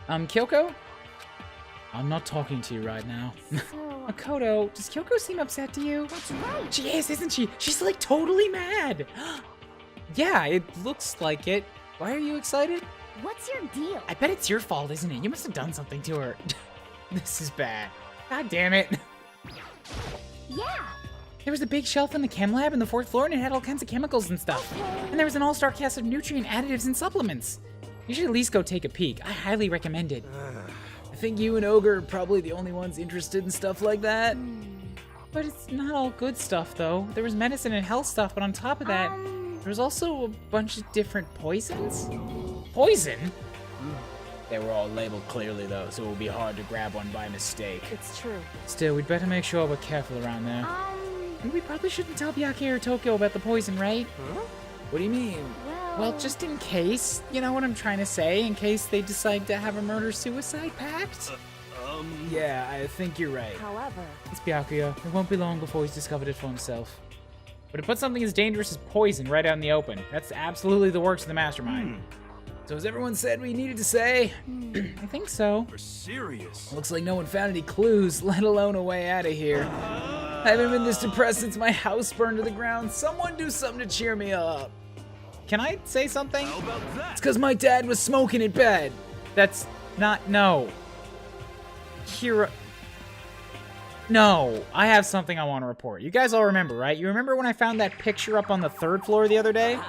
Kyoko? I'm not talking to you right now. Makoto, does Kyoko seem upset to you? That's right. She is, isn't she? She's like totally mad. Yeah, it looks like it. Why are you excited? What's your deal? I bet it's your fault, isn't it? You must have done something to her. This is bad. God damn it. Yeah. There was a big shelf in the chem lab in the 4th floor and it had all kinds of chemicals and stuff. And there was an all-star cast of nutrient additives and supplements. You should at least go take a peek. I highly recommend it. I think you and Ogre are probably the only ones interested in stuff like that. But it's not all good stuff, though. There was medicine and health stuff, but on top of that, there was also a bunch of different poisons. Poison? They were all labeled clearly, though, so it will be hard to grab one by mistake. It's true. Still, we'd better make sure we're careful around there. And we probably shouldn't tell Byakuya or Tokyo about the poison, right? Huh? What do you mean? Well, just in case. You know what I'm trying to say? In case they decide to have a murder-suicide pact? Yeah, I think you're right. However, It's Byakuya. It won't be long before he's discovered it for himself. But to put something as dangerous as poison right out in the open, that's absolutely the works of the mastermind. So as everyone said we needed to say, I think so. We're serious. Looks like no one found any clues, let alone a way out of here. I haven't been this depressed since my house burned to the ground. Someone do something to cheer me up. Can I say something? How about that? It's because my dad was smoking in bed. That's not, no. Kira. No, I have something I want to report. You guys all remember, right? You remember when I found that picture up on the 3rd floor the other day?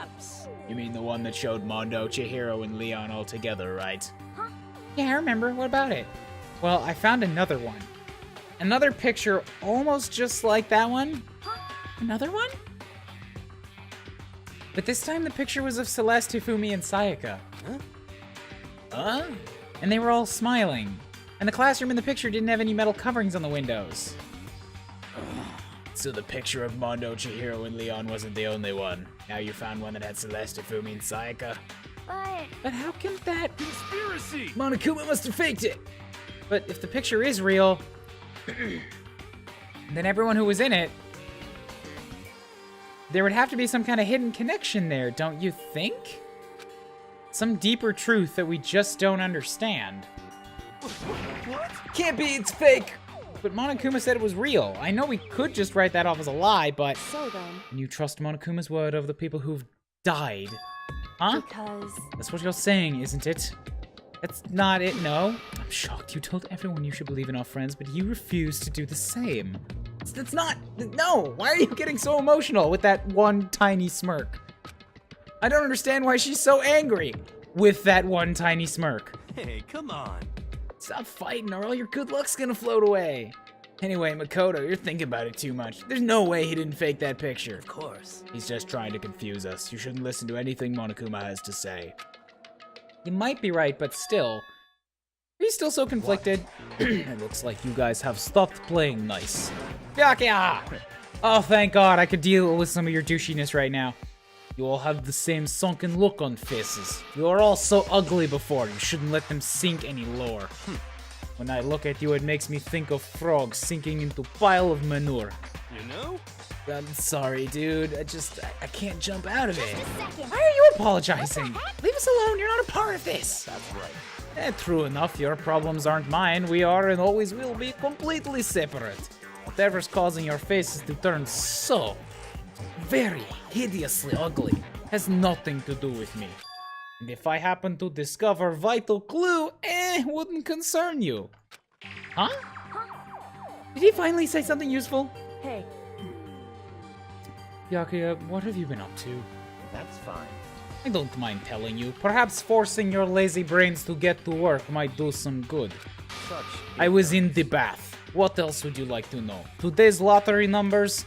You mean the one that showed Mondo, Chihiro, and Leon all together, right? Yeah, I remember. What about it? Well, I found another one. Another picture almost just like that one. Another one? But this time the picture was of Celeste, Hifumi, and Sayaka. Huh? And they were all smiling. And the classroom in the picture didn't have any metal coverings on the windows. So the picture of Mondo, Chihiro, and Leon wasn't the only one. Now you found one that had Celeste, Hifumi, and Sayaka. But how can that... Conspiracy! Monokuma must have faked it! But if the picture is real, then everyone who was in it, there would have to be some kind of hidden connection there, don't you think? Some deeper truth that we just don't understand. What? Can't be, it's fake! But Monokuma said it was real. I know we could just write that off as a lie, but... so then, Can you trust Monokuma's word over the people who've died? Huh? because That's what you're saying, isn't it? That's not it, no. I'm shocked you told everyone you should believe in our friends, but you refused to do the same. That's not... No! Why are you getting so emotional with that one tiny smirk? I don't understand why she's so angry with that one tiny smirk. Hey, come on. Stop fighting or all your good luck's gonna float away. Anyway, Makoto, you're thinking about it too much. There's no way he didn't fake that picture. Of course. He's just trying to confuse us. You shouldn't listen to anything Monokuma has to say. You might be right, but still. Are you still so conflicted? It looks like you guys have stopped playing nice. Byakuya! Oh, thank God, I could deal with some of your douchiness right now. You all have the same sunken look on faces. You are all so ugly before. You shouldn't let them sink any lower. When I look at you, it makes me think of frogs sinking into a pile of manure. You know? I'm sorry, dude. I can't jump out of it. just a second. Why are you apologizing? Leave us alone. You're not a part of this. That's right. True enough. Your problems aren't mine. We are and always will be completely separate. Whatever's causing your faces to turn so very hideously ugly has nothing to do with me. And if I happen to discover vital clue, wouldn't concern you. Huh? Did he finally say something useful? Hey, Byakuya, what have you been up to? That's fine. I don't mind telling you. Perhaps forcing your lazy brains to get to work might do some good. Such. I was in the bath. What else would you like to know? Today's lottery numbers?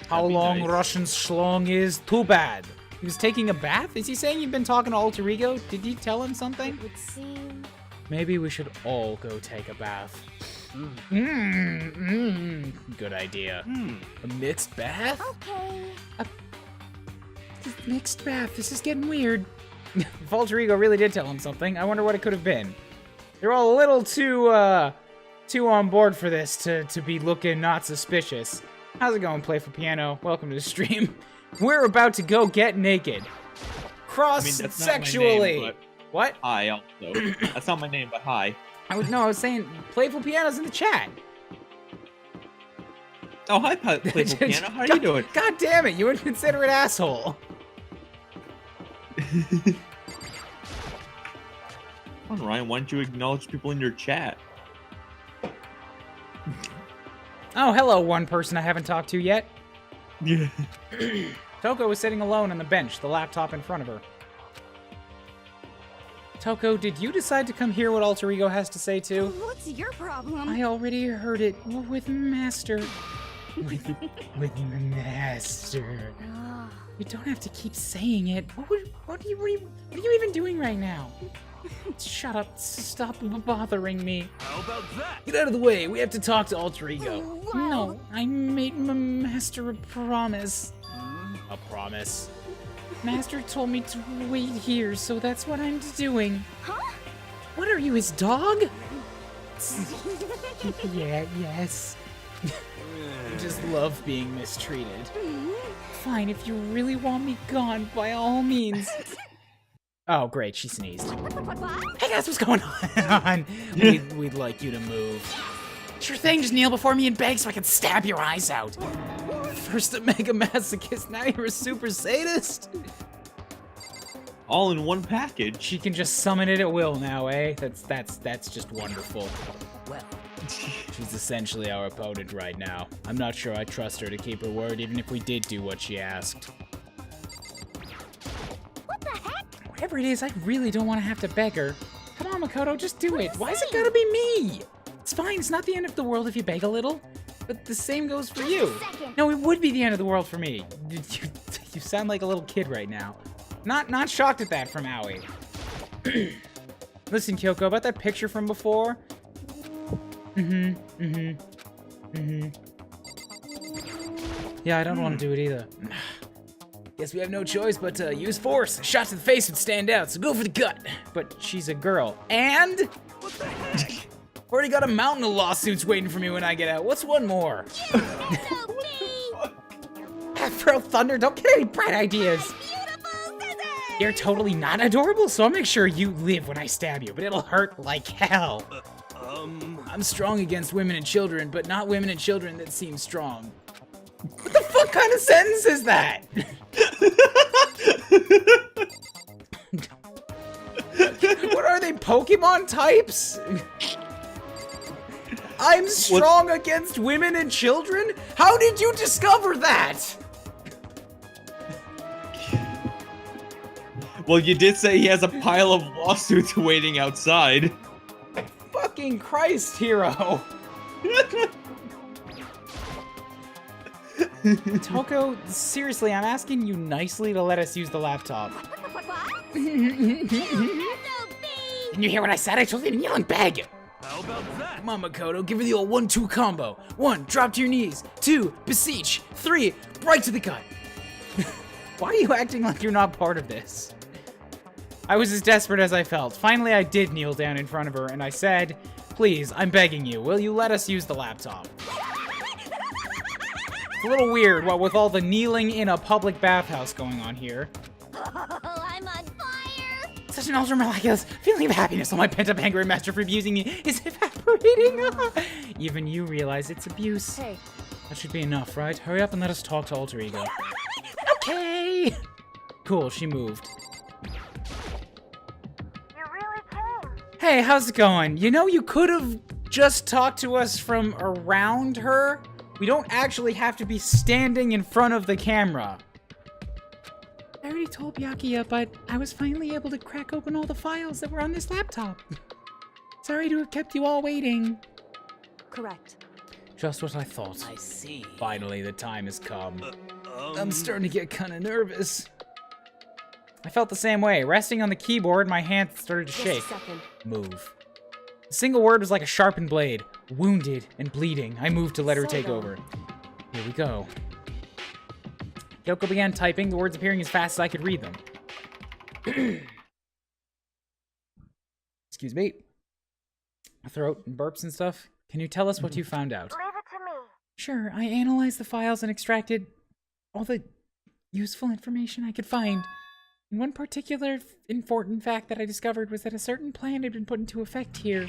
How That'd be long nice. Russian schlong is? Too bad. He was taking a bath? Is he saying you've been talking to Alter Ego? Did you tell him something? it would seem... Maybe we should all go take a bath. Good idea. A mixed bath? Okay. Mixed bath. This is getting weird. If Alter Ego really did tell him something, I wonder what it could have been. They're all a little too on board for this to be looking not suspicious. How's it going, Play for Piano? Welcome to the stream. We're about to go get naked. I mean, that's not my Cross-sexually. name, What? Hi, also. That's not my name, but hi. I was saying Playful Piano's in the chat. Oh, hi, Playful Piano. How are you doing? God damn it, you inconsiderate asshole. Come on, Ryan, why don't you acknowledge people in your chat? Oh, hello, one person I haven't talked to yet. Yeah. Toko was sitting alone on the bench, the laptop in front of her. Toko, did you decide to come hear what Alter Ego has to say too? What's your problem? I already heard it with Master. with Master. Ah. You don't have to keep saying it. What are you even doing right now? Shut up. Stop bothering me. How about that? Get out of the way. We have to talk to Alter Ego. Wow. No, I made Master a promise. A promise? Master told me to wait here, so that's what I'm doing. Huh? What are you, his dog? Yeah, yes. I just love being mistreated. Fine, if you really want me gone, by all means. Oh, great, she sneezed. What? Hey guys, what's going on? We'd like you to move. Sure thing, just kneel before me and beg so I can stab your eyes out. First a mega masochist, now you're a super sadist? All in one package. She can just summon it at will now, eh? That's just wonderful. Well, She's essentially our opponent right now. I'm not sure I trust her to keep her word, even if we did do what she asked. What the heck? Whatever it is, I really don't want to have to beg her. Come on, Makoto, just do it. Why is it gotta be me? It's fine, it's not the end of the world if you beg a little. But the same goes for you. No, it would be the end of the world for me. You sound like a little kid right now. Not shocked at that from Aoi. Listen, Kyoko, about that picture from before. Yeah, I don't want to do it either. Guess we have no choice but to use force. A shot to the face would stand out, so go for the gut. But she's a girl. And? what the heck? Already got a mountain of lawsuits waiting for me when I get out. What's one more? Afro Thunder, don't get any bright ideas. You're totally not adorable, so I'll make sure you live when I stab you, but it'll hurt like hell. I'm strong against women and children, but not women and children that seem strong. What the fuck kind of sentence is that? What are they, Pokemon types? I'm strong against women and children? How did you discover that? Well, you did say he has a pile of lawsuits waiting outside. Fucking Christ, hero. Toko, seriously, I'm asking you nicely to let us use the laptop. Didn't you hear what I said? I told you to kneel and beg. How about that? Come on, Makoto, give her the old 1-2 combo. 1, drop to your knees. 2, beseech. 3, right to the gut. Why are you acting like you're not part of this? I was as desperate as I felt. Finally, I did kneel down in front of her, and I said, please, I'm begging you, will you let us use the laptop? It's a little weird, what with all the kneeling in a public bathhouse going on here. Oh, I'm on fire. Such an ultra-miraculous feeling of happiness on my pent-up anger at Master for abusing me is evaporating. Even you realize it's abuse. Hey. That should be enough, right? Hurry up and let us talk to Alter Ego. Okay! Cool, she moved. Hey, how's it going? You know, you could have just talked to us from around her. We don't actually have to be standing in front of the camera. I already told Byakuya, but I was finally able to crack open all the files that were on this laptop. Sorry to have kept you all waiting. Correct. Just what I thought. I see. Finally, the time has come. I'm starting to get kind of nervous. I felt the same way. Resting on the keyboard, my hand started to shake. Just a second. Move. The single word was like a sharpened blade. Wounded and bleeding, I moved to let her take over. Here we go. Kyoko began typing, the words appearing as fast as I could read them. Excuse me. Throat and burps and stuff. Can you tell us what you found out? Leave it to me. Sure, I analyzed the files and extracted all the useful information I could find. And one particular important fact that I discovered was that a certain plan had been put into effect here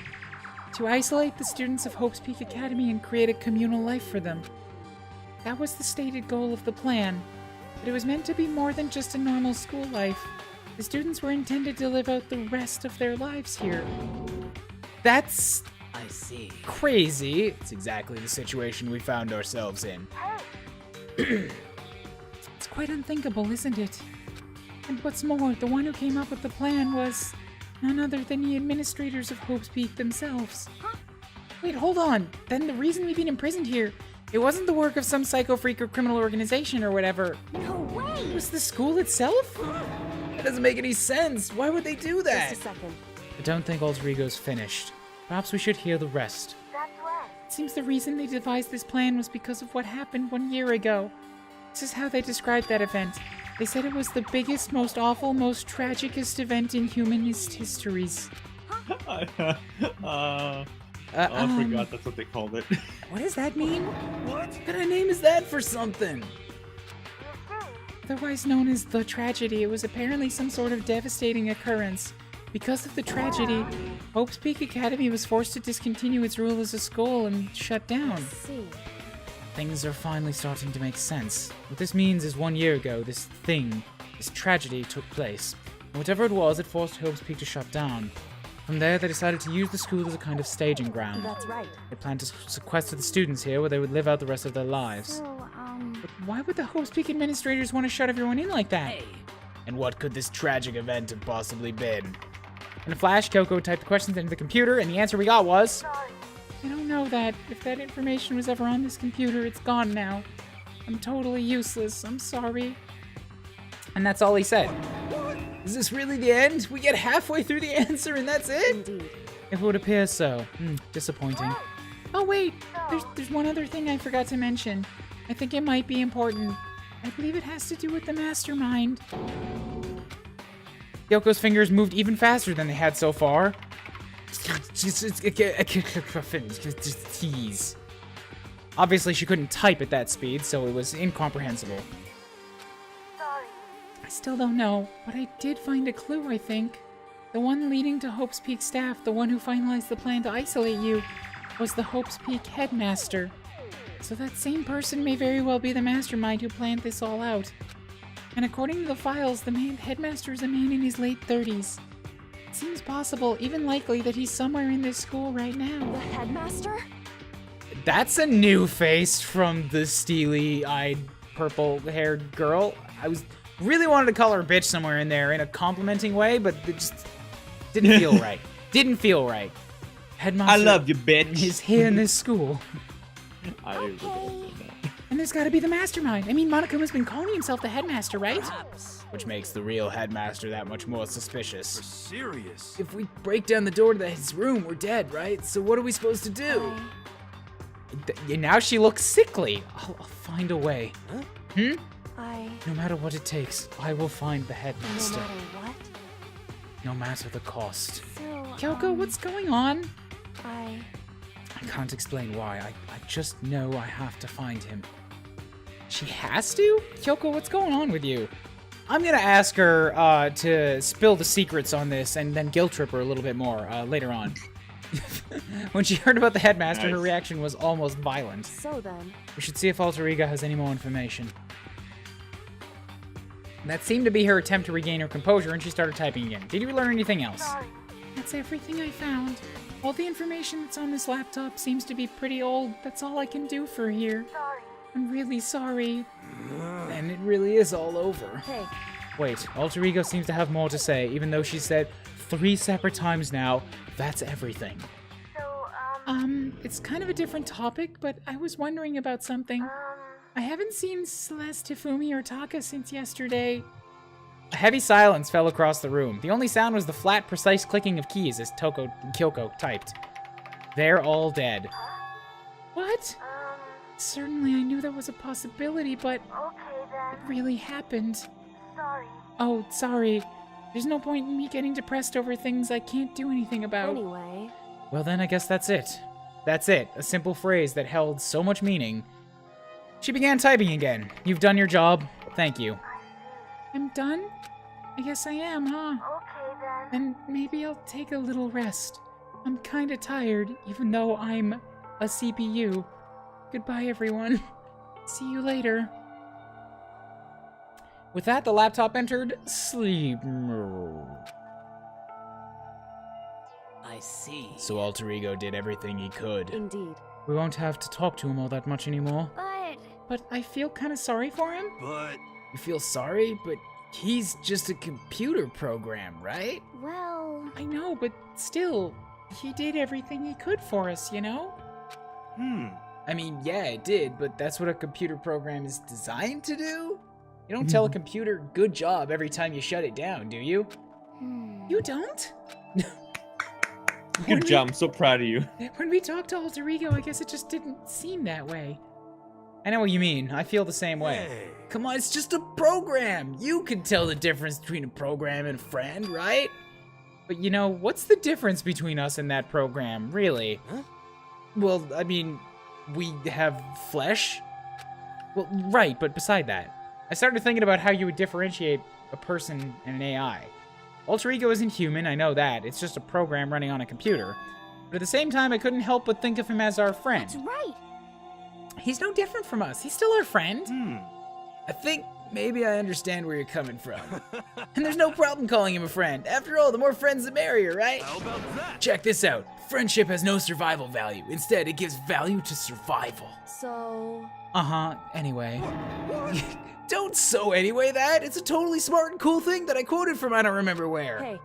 to isolate the students of Hope's Peak Academy and create a communal life for them. That was the stated goal of the plan, but it was meant to be more than just a normal school life. The students were intended to live out the rest of their lives here. That's I see. crazy. It's exactly the situation we found ourselves in. It's quite unthinkable, isn't it? And what's more, the one who came up with the plan was none other than the administrators of Hope's Peak themselves. Wait, hold on. Then the reason we've been imprisoned here, it wasn't the work of some psycho freak or criminal organization or whatever. No way! It was the school itself? That doesn't make any sense. Why would they do that? Just a second. I don't think Alter Ego's finished. Perhaps we should hear the rest. That's right. It seems the reason they devised this plan was because of what happened 1 year ago. This is how they described that event. They said it was the biggest, most awful, most tragicest event in humanist histories. I forgot that's what they called it. What does that mean? What? What kind of name is that for something? Otherwise known as the tragedy, it was apparently some sort of devastating occurrence. Because of the tragedy, Hope's Peak Academy was forced to discontinue its rule as a school and shut down. See. Things are finally starting to make sense. What this means is 1 year ago, this tragedy took place. And whatever it was, it forced Hope's Peak to shut down. From there, they decided to use the school as a kind of staging ground. That's right. They planned to sequester the students here where they would live out the rest of their lives. So, But why would the Hope's Peak administrators want to shut everyone in like that? Hey. And what could this tragic event have possibly been? In a flash, Kyoko typed the questions into the computer, and the answer we got was... I don't know that. If that information was ever on this computer, it's gone now. I'm totally useless. I'm sorry. And that's all he said. Is this really the end? We get halfway through the answer and that's it? indeed. It would appear so. Disappointing. Oh wait, there's one other thing I forgot to mention. I think it might be important. I believe it has to do with the mastermind. Yoko's fingers moved even faster than they had so far. Tease. Obviously, she couldn't type at that speed, so it was incomprehensible. I still don't know, but I did find a clue, I think. The one leading to Hope's Peak staff, the one who finalized the plan to isolate you, was the Hope's Peak headmaster. So that same person may very well be the mastermind who planned this all out. And according to the files, the headmaster is a man in his late 30s. It seems possible, even likely, that he's somewhere in this school right The now. headmaster? That's a new face from the steely-eyed, purple-haired girl. I really wanted to call her a bitch somewhere in there in a complimenting way, but it just didn't feel right. Didn't feel right. Headmaster I love you, bitch. is here in this school. I really don't know. And there's gotta be the mastermind. I mean, Monokuma's been calling himself the headmaster, right? Perhaps. Which makes the real headmaster that much more suspicious. Serious. If we break down the door to his room, we're dead, right? So what are we supposed to do? Now she looks sickly. I'll find a way. No matter what it takes, I will find the No headmaster. matter what? No matter the cost. So, Kyoko, what's going on? I can't explain why. I just know I have to find him. She has to? Kyoko, what's going on with you? I'm gonna ask her to spill the secrets on this and then guilt trip her a little bit more later on. When she heard about the headmaster, her Nice. reaction was almost violent. So then, We should see if Alter Ego has any more information. That seemed to be her attempt to regain her composure, and she started typing again. Did you learn anything else? That's everything I found. All the information that's on this laptop seems to be pretty old. That's all I can do for here. I'm really sorry. And it really is all over. hey, Wait, Alter Ego seems to have more to say, even though she said 3 separate times now, that's everything. It's kind of a different topic, but I was wondering about something. I haven't seen Celeste, Tifumi, or Taka since yesterday. A heavy silence fell across the room. The only sound was the flat, precise clicking of keys as Kyoko typed. They're all dead. What? Certainly I knew that was a possibility, but it really happened. Oh, sorry. There's no point in me getting depressed over things I can't do anything about. anyway, Well then, I guess that's it. That's it. A simple phrase that held so much meaning. She began typing again. You've done your job. Thank you. I'm done? I guess I am, huh? Okay then. Then maybe I'll take a little rest. I'm kinda tired, even though I'm a CPU. Goodbye, everyone. See you later. With that, the laptop entered sleep mode. I see. So Alter Ego did everything he could. Indeed. We won't have to talk to him all that much anymore. But But I feel kinda sorry for him. But You feel sorry? But he's just a computer program, right? well, I know, but still, he did everything he could for us, you know? I mean, yeah, it did, but that's what a computer program is designed to do? You don't tell a computer, good job, every time you shut it down, do you? You don't? Good job. I'm so proud of you. When we talked to Alter Ego, I guess it just didn't seem that way. I know what you mean. I feel the same way. hey. Come on, it's just a program. You can tell the difference between a program and a friend, right? But you know, what's the difference between us and that program, really? Huh? Well, I mean, we have flesh. Well, right, but beside that, I started thinking about how you would differentiate a person and an AI. Alter Ego isn't human, I know that. It's just a program running on a computer. But at the same time, I couldn't help but think of him as our friend. that's right. He's no different from us. He's still our friend. I think maybe I understand where you're coming from. And there's no problem calling him a friend. After all, the more friends the merrier, right? How about that? Check this out. Friendship has no survival value. Instead, it gives value to survival. So, Anyway. Don't so anyway that. It's a totally smart and cool thing that I quoted from I don't remember where. hey,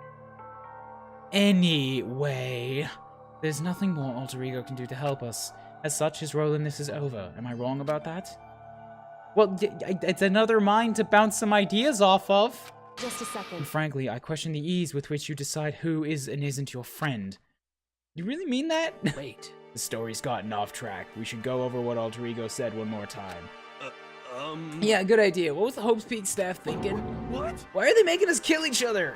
Anyway. There's nothing more Alter Ego can do to help us. As such, his role in this is over. Am I wrong about that? Well, it's another mind to bounce some ideas off of. just a And second. frankly, I question the ease with which you decide who is and isn't your friend. You really mean that? Wait. The story's gotten off track. We should go over what Alter Ego said one more time. Yeah, good idea. What was the Hope's Peak staff thinking? What? Why are they making us kill each other?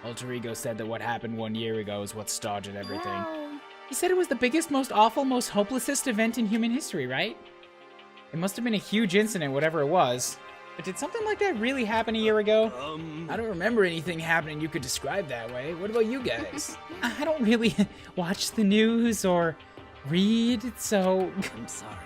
Alter Ego said that what happened 1 year ago is what started everything. Well, He said it was the biggest, most awful, most hopelessest event in human history, right? It must have been a huge incident, whatever it was. But did something like that really happen a year ago? I don't remember anything happening you could describe that way. What about you guys? I don't really watch the news or read, so I'm sorry.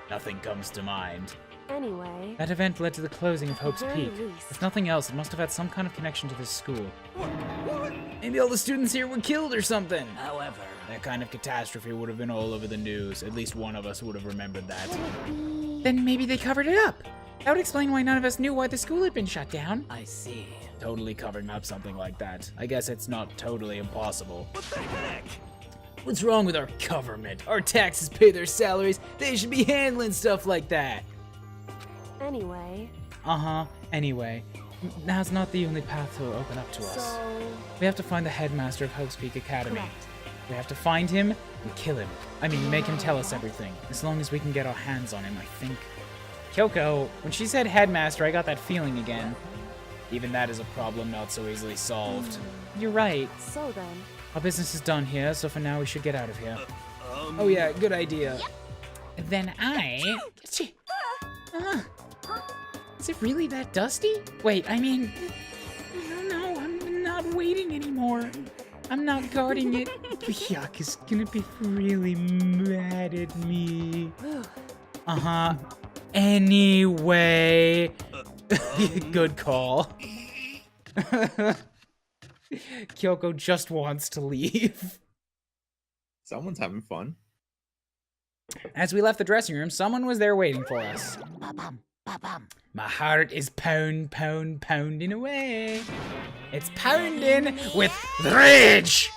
nothing comes to mind. anyway, That event led to the closing of Hope's very Peak. least. If nothing else, it must have had some kind of connection to this school. What? Maybe all the students here were killed or something. However, That kind of catastrophe would have been all over the news. At least one of us would have remembered that. would it be... Then maybe they covered it up. That would explain why none of us knew why the school had been shut down. I see. Totally covering up something like that. I guess it's not totally impossible. What the heck? What's wrong with our government? Our taxes pay their salaries. They should be handling stuff like that. Anyway, Anyway, now's not the only path to open up to us. so... We have to find the headmaster of Hope's Peak Academy. Correct. We have to find him and kill him. I mean, make him tell us everything. As long as we can get our hands on him, I think. Kyoko, when she said headmaster, I got that feeling again. Even that is a problem not so easily solved. You're right. So then, Our business is done here, so for now we should get out of here. Oh yeah, good idea. Then is it really that dusty? Wait, I mean... No, I'm not waiting anymore. I'm not guarding it. Yuck is gonna be really mad at me. Anyway. Good call. Kyoko just wants to leave. Someone's having fun. As we left the dressing room, someone was there waiting for us. My heart is pounding away. It's pounding with rage.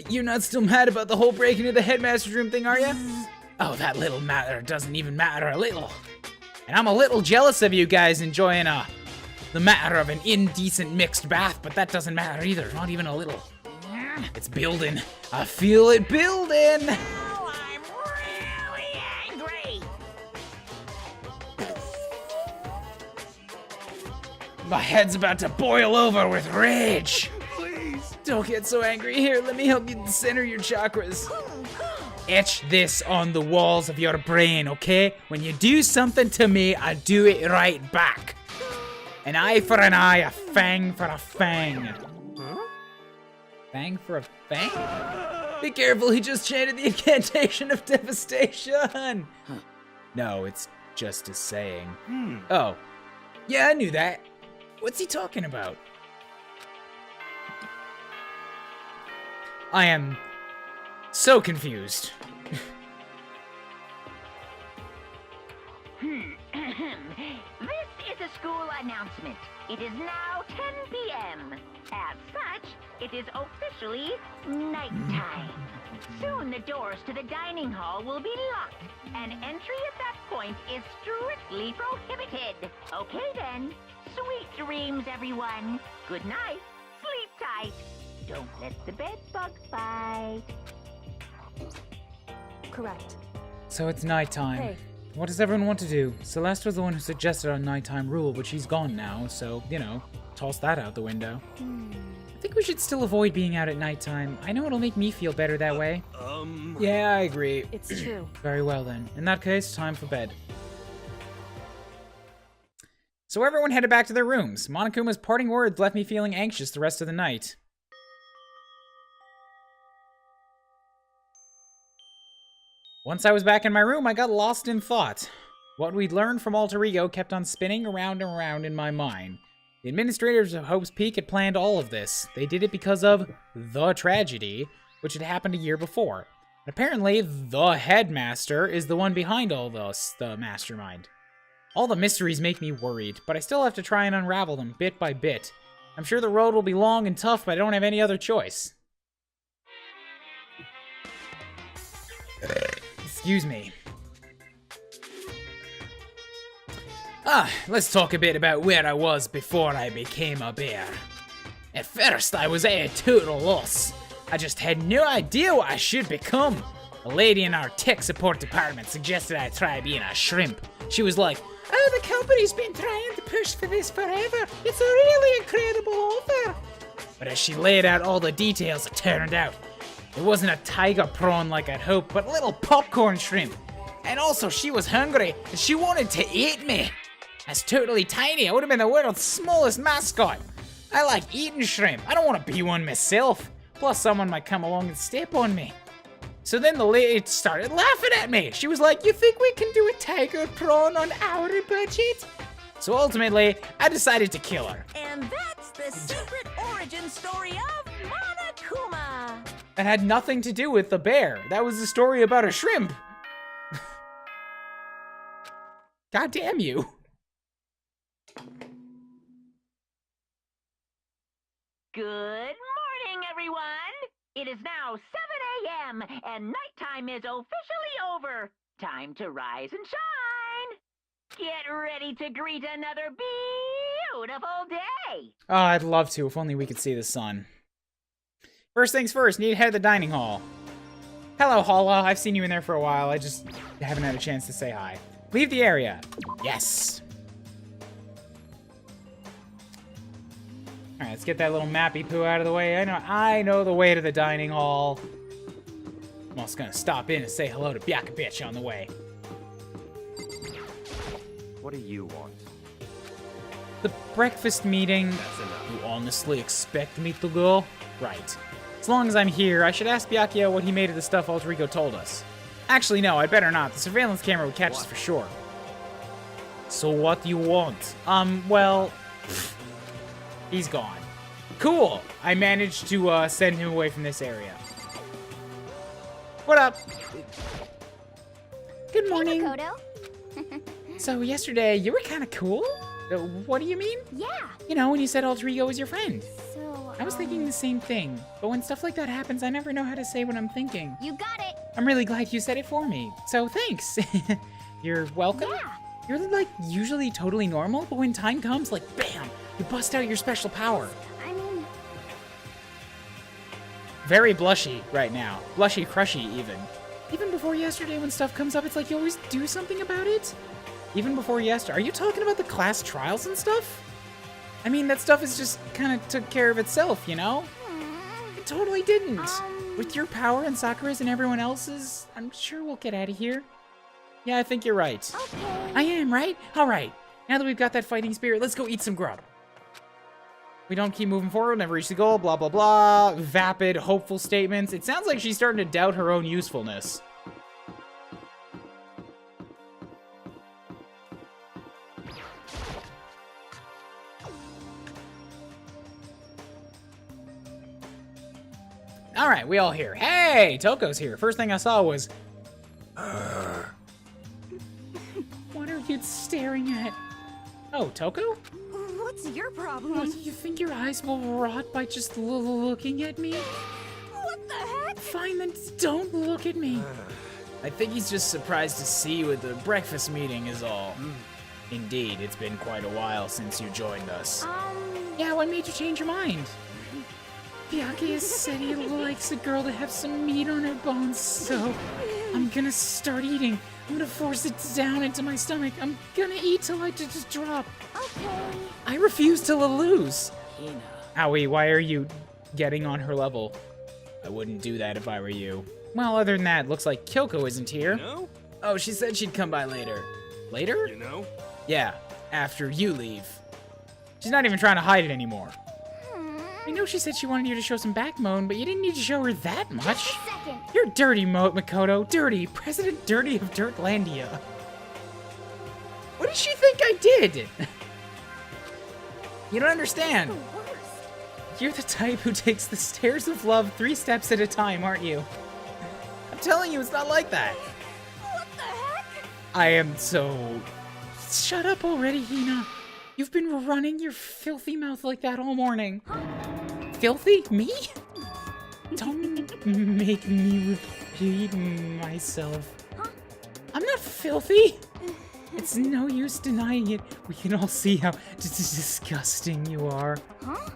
You're not still mad about the whole break into the headmaster's room thing, are you? Oh, that little matter doesn't even matter a little. And I'm a little jealous of you guys enjoying the matter of an indecent mixed bath, but that doesn't matter either, not even a little. It's building. I feel it building. oh, I'm really angry. My head's about to boil over with rage. Please. Don't get so angry. Here, let me help you center your chakras. Etch this on the walls of your brain, okay? When you do something to me, I do it right back. An eye for an eye, a fang for a fang. Fang for a fang? Be careful, he just chanted the incantation of devastation. No, it's just a saying. Oh. Yeah, I knew that. What's he talking about? I am so confused. This is a school announcement. It is now 10 p.m. As such, it is officially nighttime. Soon the doors to the dining hall will be locked, and entry at that point is strictly prohibited. Okay then. Sweet dreams, everyone. Good night. Sleep tight. Don't let the bed bug bite. Correct. So it's nighttime. Hey. What does everyone want to do? Celeste was the one who suggested a nighttime rule, but she's gone now, so, you know, toss that out the window. I think we should still avoid being out at nighttime. I know it'll make me feel better that way. Yeah, I agree. It's true. Very well then. In that case, time for bed. So everyone headed back to their rooms. Monokuma's parting words left me feeling anxious the rest of the night. Once I was back in my room, I got lost in thought. What we'd learned from Alter Ego kept on spinning around and around in my mind. The administrators of Hope's Peak had planned all of this. They did it because of the tragedy, which had happened a year before. Apparently, the headmaster is the one behind all this, the mastermind. All the mysteries make me worried, but I still have to try and unravel them bit by bit. I'm sure the road will be long and tough, but I don't have any other choice. Excuse me. Let's talk a bit about where I was before I became a bear. At first, I was at a total loss. I just had no idea what I should become. A lady in our tech support department suggested I try being a shrimp. She was like, "Oh, the company's been trying to push for this forever. It's a really incredible offer." But as she laid out all the details, it turned out it wasn't a tiger prawn like I'd hoped, but a little popcorn shrimp. And also, she was hungry, and she wanted to eat me. I was totally tiny. I would have been the world's smallest mascot. I like eating shrimp. I don't want to be one myself. Plus, someone might come along and step on me. So then the lady started laughing at me. She was like, "You think we can do a tiger prawn on our budget?" So ultimately, I decided to kill her. And that's the secret origin story of Monokuma. That had nothing to do with the bear. That was a story about a shrimp. God damn you. Good morning, everyone. It is now 7 a.m. and nighttime is officially over. Time to rise and shine. Get ready to greet another beautiful day. Oh, I'd love to, if only we could see the sun. First things first, need to head to the dining hall. Hello, Hala. I've seen you in there for a while. I just haven't had a chance to say hi. Leave the area. Yes. Alright, let's get that little mappy poo out of the way. I know the way to the dining hall. I'm also gonna stop in and say hello to Byaka Bitch on the way. What do you want? The breakfast meeting. That's enough. You honestly expect me to go? Right. As long as I'm here, I should ask Byakuya what he made of the stuff Alter Ego told us. Actually, no, I'd better not. The surveillance camera would catch us for sure. So what do you want? Well... He's gone. Cool! I managed to, send him away from this area. What up? Good morning. Hey, Makoto. So yesterday, you were kind of cool? What do you mean? Yeah. You know, when you said Alter Ego was your friend. So, I was thinking the same thing. But when stuff like that happens, I never know how to say what I'm thinking. You got it. I'm really glad you said it for me. So thanks. You're welcome? Yeah. You're like usually totally normal, but when time comes, like bam, you bust out your special power. I mean, Very blushy right now. Blushy crushy even. Even before yesterday when stuff comes up, it's like you always do something about it. Even before yesterday. Are you talking about the class trials and stuff? I mean, that stuff is just kind of took care of itself, you know? It totally didn't. With your power and Sakura's and everyone else's, I'm sure we'll get out of here. Yeah, I think you're right. okay. I am, right? Alright. Now that we've got that fighting spirit, let's go eat some grub. We don't keep moving forward, never reach the goal, blah, blah, blah. Vapid, hopeful statements. It sounds like she's starting to doubt her own usefulness. Alright, we all here. Hey, Toko's here. First thing I saw was... What are you staring at? Oh, Toko? What's your problem? Oh, do you think your eyes will rot by just looking at me? What the heck? Fine, then don't look at me. I think he's just surprised to see you at the breakfast meeting is all. Indeed, it's been quite a while since you joined us. Yeah, what made you change your mind? Byaki has said he likes a girl to have some meat on her bones, so I'm gonna start eating. I'm gonna force it down into my stomach. I'm gonna eat till I just drop. Okay. I refuse to lose. Hina. Owie, why are you getting on her level? I wouldn't do that if I were you. Well, other than that, looks like Kyoko isn't here. No? Oh, she said she'd come by later. Later? You know? Yeah, after you leave. She's not even trying to hide it anymore. I know she said she wanted you to show some backbone, but you didn't need to show her that much. Second. You're dirty, Makoto. Dirty. President Dirty of Dirtlandia. What did she think I did? You don't understand. The worst. You're the type who takes the stairs of love 3 steps at a time, aren't you? I'm telling you, it's not like that. What the heck? I am so... Shut up already, Hina. You've been running your filthy mouth like that all morning. Filthy? Me? Don't make me repeat myself. I'm not filthy. It's no use denying it. We can all see how disgusting you are. Huh?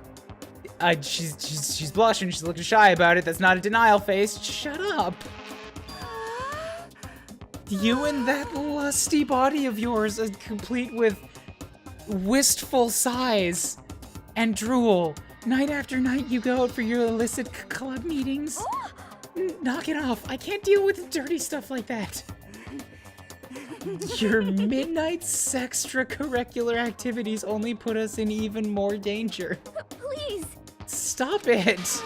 She's blushing. She's looking shy about it. That's not a denial face. Shut up. You and that lusty body of yours are complete with wistful sighs and drool. Night after night you go out for your illicit club meetings. Knock it off. I can't deal with dirty stuff like that. Your midnight sextracurricular activities only put us in even more danger. Please. Stop it.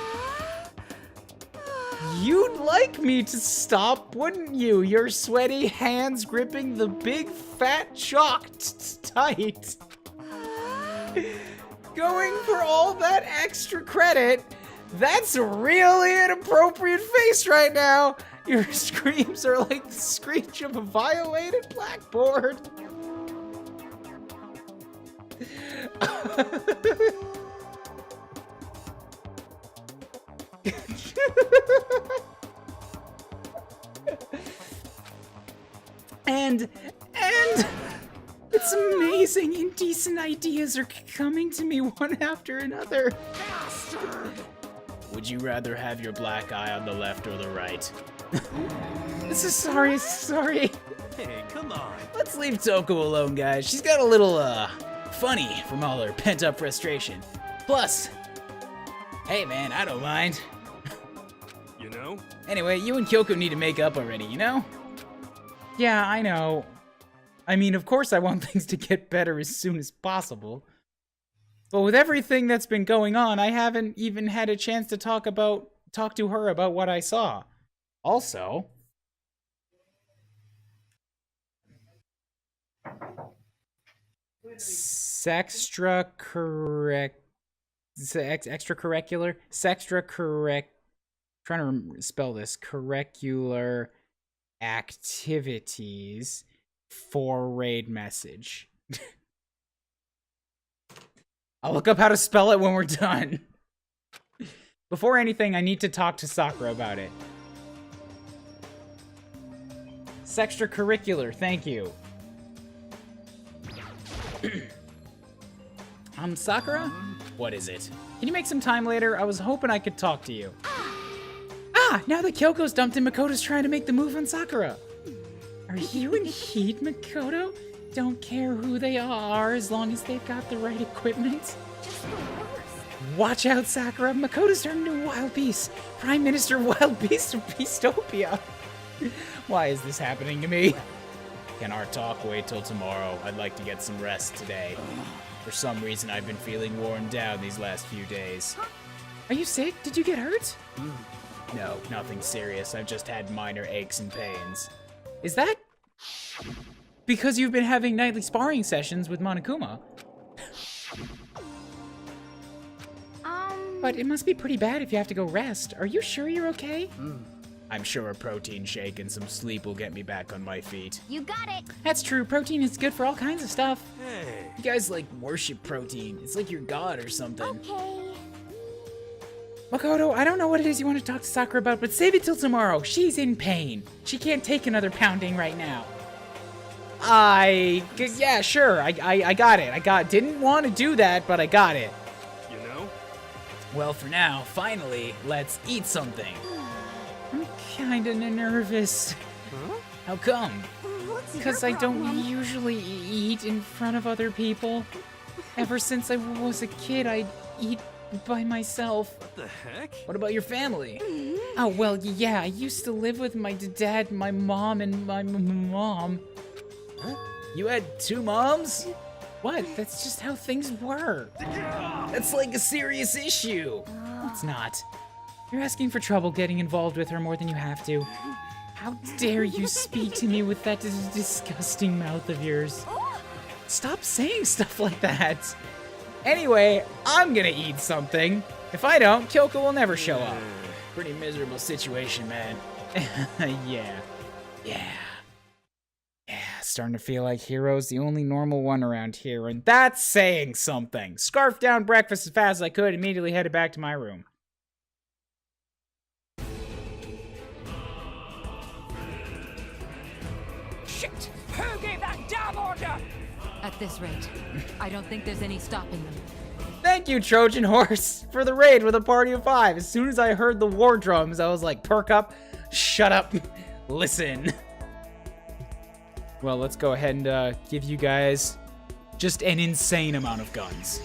You'd like me to stop, wouldn't you? Your sweaty hands gripping the big fat chalk tight. Going for all that extra credit. That's a really inappropriate face right now. Your screams are like the screech of a violated blackboard. And it's amazing. Indecent ideas are coming to me one after another. Bastard! Would you rather have your black eye on the left or the right? Sorry. Hey, come on. Let's leave Toko alone, guys. She's got a little, funny from all her pent-up frustration. Plus, hey man, I don't mind. You know? Anyway, you and Kyoko need to make up already, you know? Yeah, I know. I mean, of course I want things to get better as soon as possible. But with everything that's been going on, I haven't even had a chance to talk to her about what I saw. Also, extracurricular, trying to spell this, curricular activities for raid message. I'll look up how to spell it when we're done. Before anything, I need to talk to Sakura about it. Sextracurricular, thank you. Sakura? What is it? Can you make some time later? I was hoping I could talk to you. Now that Kyoko's dumped and Makoto's trying to make the move on Sakura. Are you in heat, Makoto? Don't care who they are as long as they've got the right equipment. Just the worst. Watch out, Sakura. Makoto's turned into a wild beast. Prime Minister Wild Beast of Beastopia. Why is this happening to me? Can our talk wait till tomorrow? I'd like to get some rest today. For some reason, I've been feeling worn down these last few days. Are you sick? Did you get hurt? No, nothing serious. I've just had minor aches and pains. Is that because you've been having nightly sparring sessions with Monokuma? But it must be pretty bad if you have to go rest. Are you sure you're okay? I'm sure a protein shake and some sleep will get me back on my feet. You got it. That's true. Protein is good for all kinds of stuff. Hey. You guys like worship protein. It's like your god or something. Okay. Makoto, I don't know what it is you want to talk to Sakura about, but save it till tomorrow. She's in pain. She can't take another pounding right now. Yeah, sure. I got it. Didn't want to do that, but I got it. You know? Well, for now, finally, let's eat something. I'm kinda nervous. Huh? How come? What's your Because I don't problem? usually eat in front of other people. Ever since I was a kid, I'd eat by myself. What the heck? What about your family? Oh, well, yeah, I used to live with my dad, my mom, and my mom. Huh? You had two moms? What? That's just how things were. That's like a serious issue. It's not. You're asking for trouble getting involved with her more than you have to. How dare you speak to me with that disgusting mouth of yours? Stop saying stuff like that. Anyway, I'm gonna eat something. If I don't, Kyoko will never show up. Pretty miserable situation, man. Yeah. Starting to feel like Hero's the only normal one around here, and that's saying something. Scarfed down breakfast as fast as I could, immediately headed back to my room. Shit! Who gave that damn order? At this rate, I don't think there's any stopping them. Thank you, Trojan Horse, for the raid with a party of 5. As soon as I heard the war drums, I was like, perk up, shut up, listen. Well, let's go ahead and give you guys just an insane amount of guns.